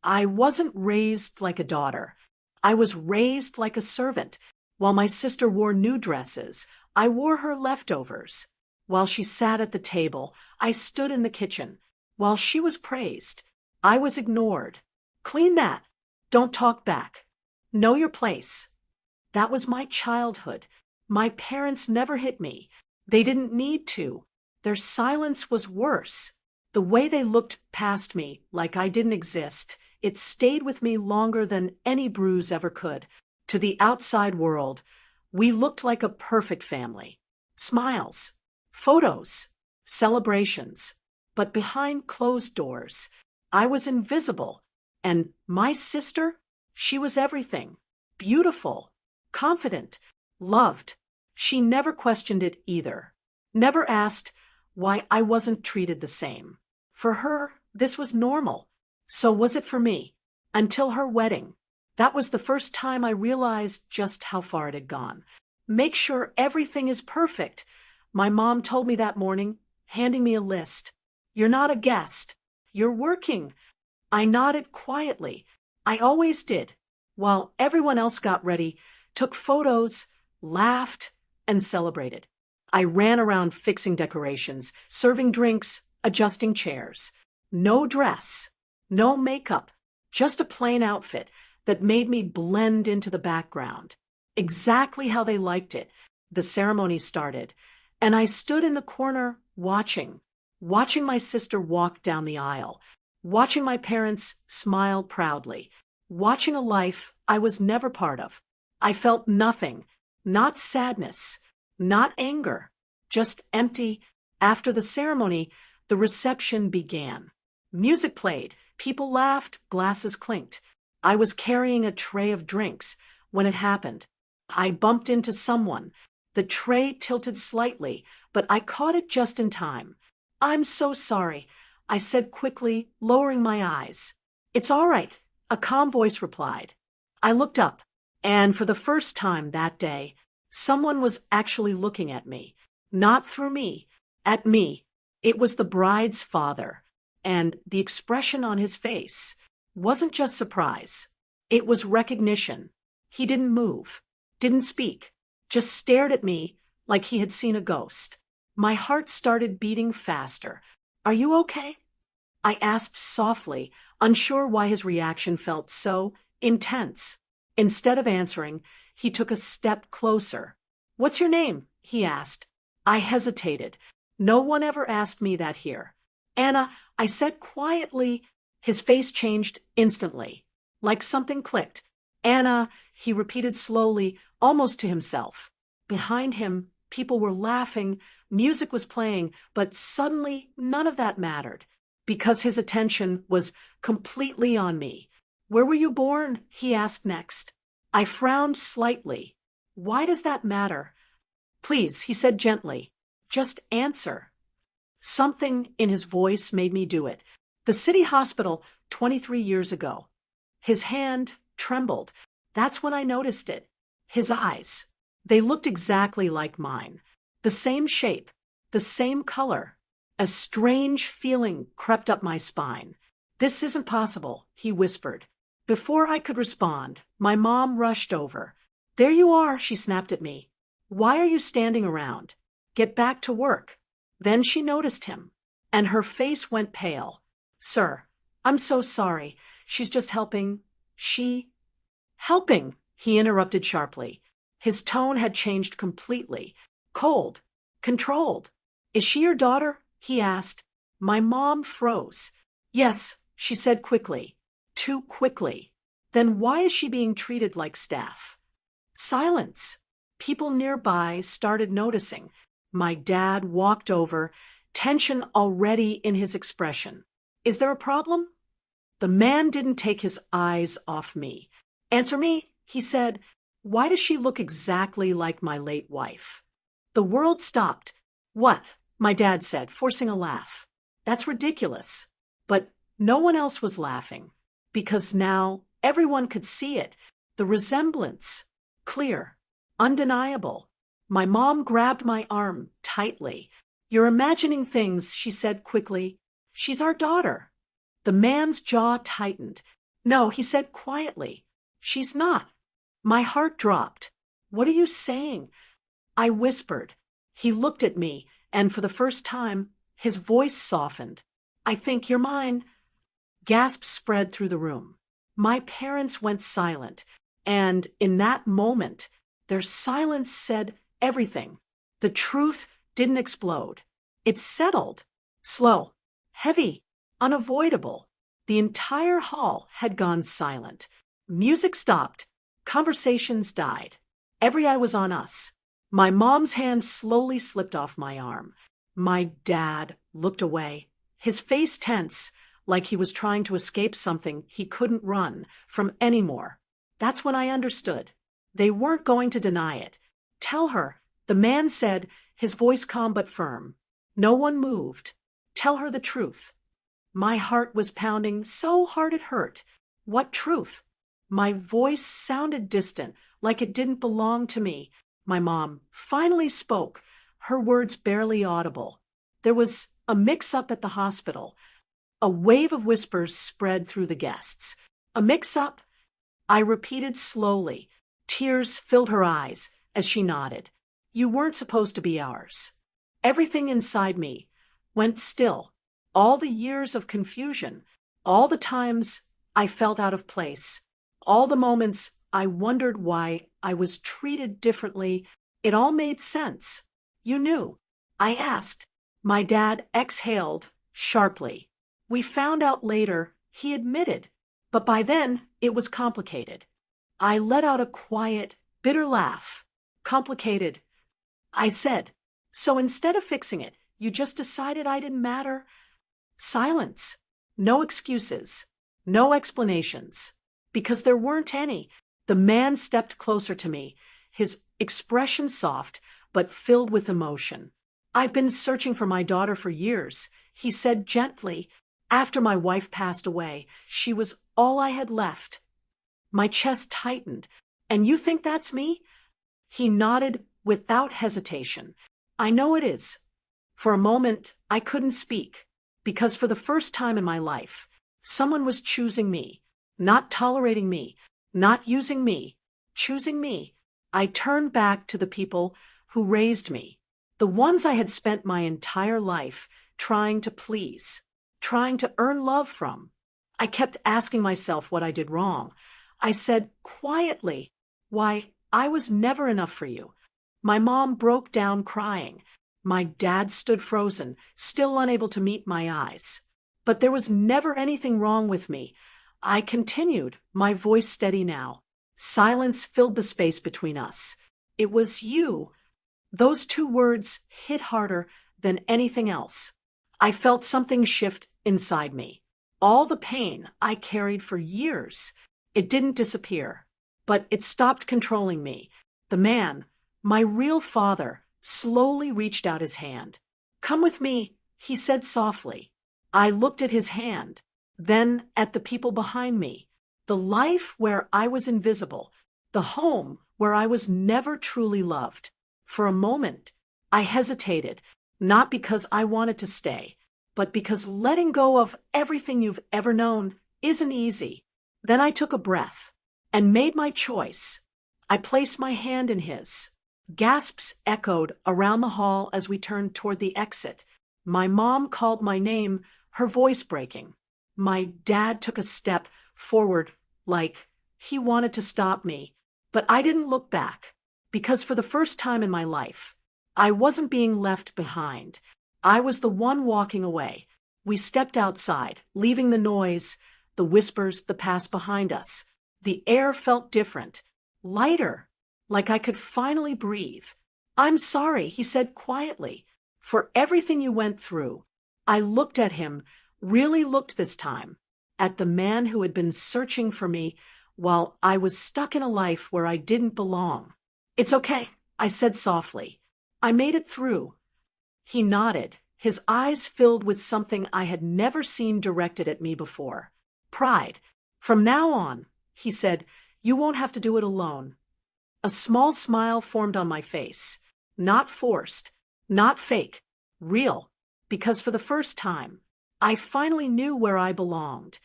I wasn't raised like a daughter. I was raised like a servant. While my sister wore new dresses, I wore her leftovers. While she sat at the table, I stood in the kitchen. While she was praised, I was ignored. Clean that. Don't talk back. Know your place. That was my childhood. My parents never hit me. They didn't need to. Their silence was worse. The way they looked past me, like I didn't exist, it stayed with me longer than any bruise ever could. To the outside world, we looked like a perfect family. Smiles, photos, celebrations. But behind closed doors, I was invisible. And my sister, she was everything. Beautiful, confident, loved. She never questioned it either. Never asked why I wasn't treated the same. For her, this was normal. So was it for me. Until her wedding. That was the first time I realized just how far it had gone. Make sure everything is perfect. My mom told me that morning, handing me a list. You're not a guest. You're working. I nodded quietly. I always did. While everyone else got ready, took photos, laughed, and celebrated. I ran around fixing decorations, serving drinks, adjusting chairs. No dress, no makeup, just a plain outfit that made me blend into the background. Exactly how they liked it. The ceremony started, and I stood in the corner watching my sister walk down the aisle, watching my parents smile proudly, watching a life I was never part of. I felt nothing, not sadness, not anger, just empty. After the ceremony, the reception began. Music played, people laughed, glasses clinked. I was carrying a tray of drinks when it happened. I bumped into someone. The tray tilted slightly, but I caught it just in time. I'm so sorry, I said quickly, lowering my eyes. It's all right, a calm voice replied. I looked up, and for the first time that day, someone was actually looking at me. Not through me, at me. It was the bride's father, and the expression on his face wasn't just surprise. It was recognition. He didn't move, didn't speak, just stared at me like he had seen a ghost. My heart started beating faster. Are you okay? I asked softly, unsure why his reaction felt so intense. Instead of answering, he took a step closer. What's your name? He asked. I hesitated. No one ever asked me that here. Anna, I said quietly. His face changed instantly, like something clicked. Anna, he repeated slowly, almost to himself. Behind him, people were laughing, music was playing, but suddenly none of that mattered, because his attention was completely on me. Where were you born? He asked next. I frowned slightly. Why does that matter? Please, he said gently, just answer. Something in his voice made me do it. The city hospital 23 years ago. His hand trembled. That's when I noticed it. His eyes. They looked exactly like mine. The same shape, the same color. A strange feeling crept up my spine. This isn't possible, he whispered. Before I could respond, my mom rushed over. There you are, she snapped at me. Why are you standing around? Get back to work. Then she noticed him, and her face went pale. Sir, I'm so sorry. She's just helping. Helping, he interrupted sharply. His tone had changed completely. Cold, controlled. Is she your daughter? He asked. My mom froze. Yes, she said quickly. Too quickly. Then why is she being treated like staff? Silence. People nearby started noticing. My dad walked over, tension already in his expression. Is there a problem? The man didn't take his eyes off me. Answer me, he said. Why does she look exactly like my late wife? The world stopped. What? My dad said, forcing a laugh. That's ridiculous. But no one else was laughing, because now everyone could see it. The resemblance. Clear. Undeniable. My mom grabbed my arm tightly. You're imagining things, she said quickly. She's our daughter. The man's jaw tightened. No, he said quietly. She's not. My heart dropped. What are you saying? I whispered. He looked at me, and for the first time, his voice softened. I think you're mine. Gasps spread through the room. My parents went silent, and in that moment, their silence said everything. The truth didn't explode. It settled. Slow, heavy, unavoidable. The entire hall had gone silent. Music stopped. Conversations died. Every eye was on us. My mom's hand slowly slipped off my arm. My dad looked away, his face tense, like he was trying to escape something he couldn't run from anymore. That's when I understood. They weren't going to deny it. Tell her, the man said, his voice calm but firm. No one moved. Tell her the truth. My heart was pounding so hard it hurt. What truth? My voice sounded distant, like it didn't belong to me. My mom finally spoke, her words barely audible. There was a mix-up at the hospital. A wave of whispers spread through the guests. A mix-up? I repeated slowly. Tears filled her eyes as she nodded. You weren't supposed to be ours. Everything inside me went still. All the years of confusion, all the times I felt out of place, all the moments I wondered why I was treated differently, it all made sense. You knew. I asked. My dad exhaled sharply. We found out later he admitted, but by then it was complicated. I let out a quiet, bitter laugh. Complicated. I said, so instead of fixing it, you just decided I didn't matter? Silence. No excuses. No explanations. Because there weren't any. The man stepped closer to me, his expression soft, but filled with emotion. I've been searching for my daughter for years, he said gently. After my wife passed away, she was all I had left. My chest tightened. And you think that's me? He nodded without hesitation. I know it is. For a moment, I couldn't speak, because for the first time in my life, someone was choosing me, not tolerating me, not using me, choosing me. I turned back to the people who raised me, the ones I had spent my entire life trying to please, trying to earn love from. I kept asking myself what I did wrong. I said quietly, why, I was never enough for you. My mom broke down crying. My dad stood frozen, still unable to meet my eyes. But there was never anything wrong with me. I continued, my voice steady now. Silence filled the space between us. It was you. Those two words hit harder than anything else. I felt something shift inside me. All the pain I carried for years, it didn't disappear, but it stopped controlling me. The man, my real father, slowly reached out his hand. Come with me, he said softly. I looked at his hand, then at the people behind me. The life where I was invisible, the home where I was never truly loved. For a moment, I hesitated, not because I wanted to stay, but because letting go of everything you've ever known isn't easy. Then I took a breath and made my choice. I placed my hand in his. Gasps echoed around the hall as we turned toward the exit. My mom called my name, her voice breaking. My dad took a step forward like he wanted to stop me, but I didn't look back, because for the first time in my life, I wasn't being left behind. I was the one walking away. We stepped outside, leaving the noise, the whispers, the past behind us. The air felt different, lighter, like I could finally breathe. I'm sorry, he said quietly, for everything you went through. I looked at him, really looked this time, at the man who had been searching for me while I was stuck in a life where I didn't belong. It's okay, I said softly. I made it through. He nodded, his eyes filled with something I had never seen directed at me before. Pride. From now on, he said, you won't have to do it alone. A small smile formed on my face. Not forced, not fake, real, because for the first time, I finally knew where I belonged.